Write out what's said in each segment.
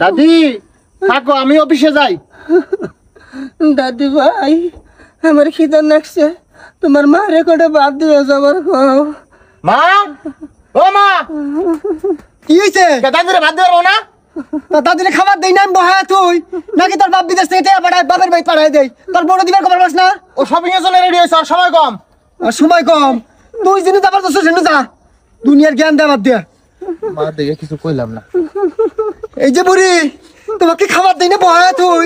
দাদি থাকো, আমি অফিসে যাই। দাদি ভাই, আমার খিদা লাগছে, তোমার মারে করে বাদ দিয়ে যাবার খাও। মা, ও মা, কি হয়েছে? দাদিরে ভাত দেবো না? দাদিরে খাবার দেই না আমি বহায় তুই, নাকি তোর বাপ বিদেশ থেকে পাঠায়, বাপের বাড়ি পাঠায় দেই? তোর বড় দিবার খবর পাস না? ও শপিং এর জন্য রেডি হয়েছে, আর সময় কম। আর সময় কম, তুই যিনি যাবার দোষ সেনু যা, দুনিয়ার জ্ঞান দেবার দিয়ে। মা দেখে কিছু কইলাম না। এই যে বুড়ি, তোমাকে খাবার দেই না বহায় তুই,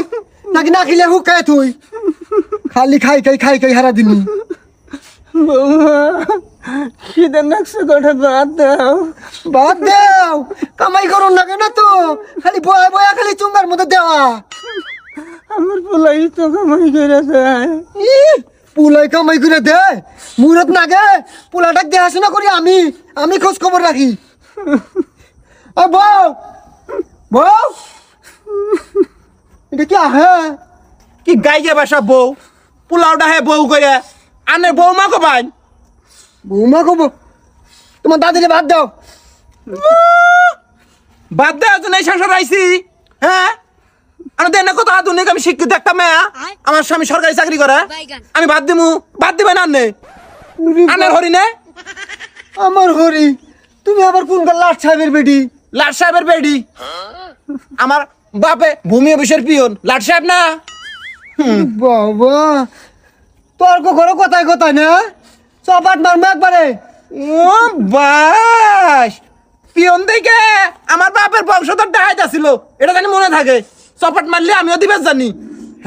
নাকি না খেলে হুকায় তুই? খালি খাই খাই খাই খাই হারা দিনি। বৌমা, খিদা লাগছে করে বাদ দাও। বাদ দেও, কামাই করুন না কেন তো, খালি বয়া বয়া খালি চুঙ্গার মধ্যে দেওয়া। আমার পোলাই তো কামাই করে যায়। পুলাই কামাই করে দে, মুরত নাগে পুলাটাক দেখাশোনা করি আমি খোঁজ খবর রাখি। ও বউ, বউ, এটা কি আহে? কি গাইয়ে বাসা বউ, পোলাওটা হে বউ করে আনে বৌমা কো ভাই। বৌমা কব, তোমার দাদিরে বাদ দাও। বাদ দেওয়ার জন্য এই সংসার আইছি। হ্যাঁ, আমি দেন কত আধুনিক, আমি শিক্ষিত একটা মেয়া, আমার স্বামী সরকারি চাকরি করে, আমি বাদ দিমু? বাদ দিবেন আনে আনের হরি নে। আমার হরি, তুমি আবার কোন লাট সাহেবের বেটি? লাট সাহেবের বেডি, আমার বাপে ভূমি অফিসের পিয়ন, লাট সাহেব না? বাবা, তর্ক করো কথায় কথায় না, চপাট মারমো একবারে। ও বাস, পিয়ন দেখে আমার বাপের বংশধর ডাহাইত ছিল, এটা জানি মনে থাকে। চপাট মারলে আমিও দিবে জানি।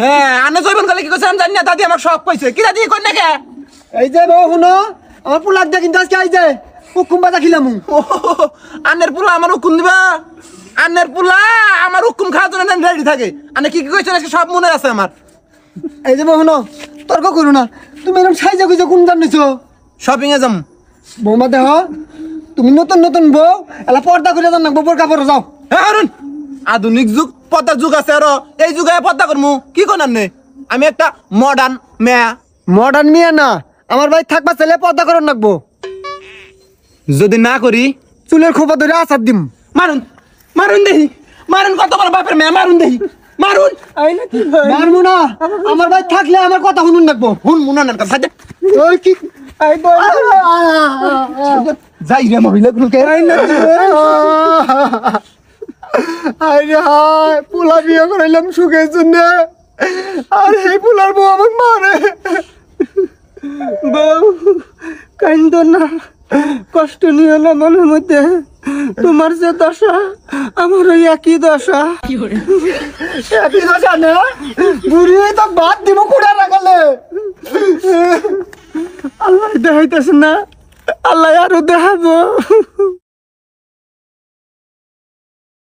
হ্যাঁ, আনে জৈবন কালে কি করছে আমি জানি না, দাদি আমার শখ পাইছে। কি দাদি কই না কে? এই যে বউ শুনো, আমার পোলাক দিয়ে কিন্তু আজকে আই যে হুকুম বাজা খিলাম। ও, আন্নের পুলা আমার হুকুম দিবা? আন্নের পুলা আমার হুকুম খাওয়ার জন্য রেডি থাকে। আনে কি কি কইছেন আজকে সব মনে আছে আমার। এই যে বউ শুনো, তর্ক করো না, তুমি এরকম সাইজে গুজে কোন জানিছো? শপিং এ যাম। বৌমা দেহ, তুমি নতুন নতুন বউ, এলা পর্দা করে জান না, গোবর কাপড় যাও। হ্যাঁ হারুন, আধুনিক যুগ, পদ্মার যুগ আছে আরো, এই যুগে পদ্মা করমু কি কোন আন্নে? আমি একটা মডার্ন মেয়া। মডার্ন মিয়া না, আমার ভাই থাকবা ছেলে পর্দা করন রাখবো। যদি না করি চুলের খোপা ধরে আসার দিম। মারুন, মারুন দেহি, মারুন, কত বড় বাপের মেয়া, মারুন দেহি, মারুন। আইলে কি ভাই? মারমু না, আমার ভাই থাকলে আমার কথা শুনুন রাখবো। হুন মুনানের কথা দে। ওই কি আই বল। যাই রে মহিলা গুলোকে। আরে হায়, পোলা বিয়ে করাইলাম সুখের জন্য, আর এই পোলার বউ আমাকে মারে। বউ, কান্দ না, কষ্ট নিও না মনের মধ্যে। তোমার যে দশা, আমার ওই একই দশা। একই দশা না, বুড়ি তো বাদ দিব কুড়া রাখালে। আল্লাহ দেখাইতেছে না, আল্লাহ আরো দেখাবো।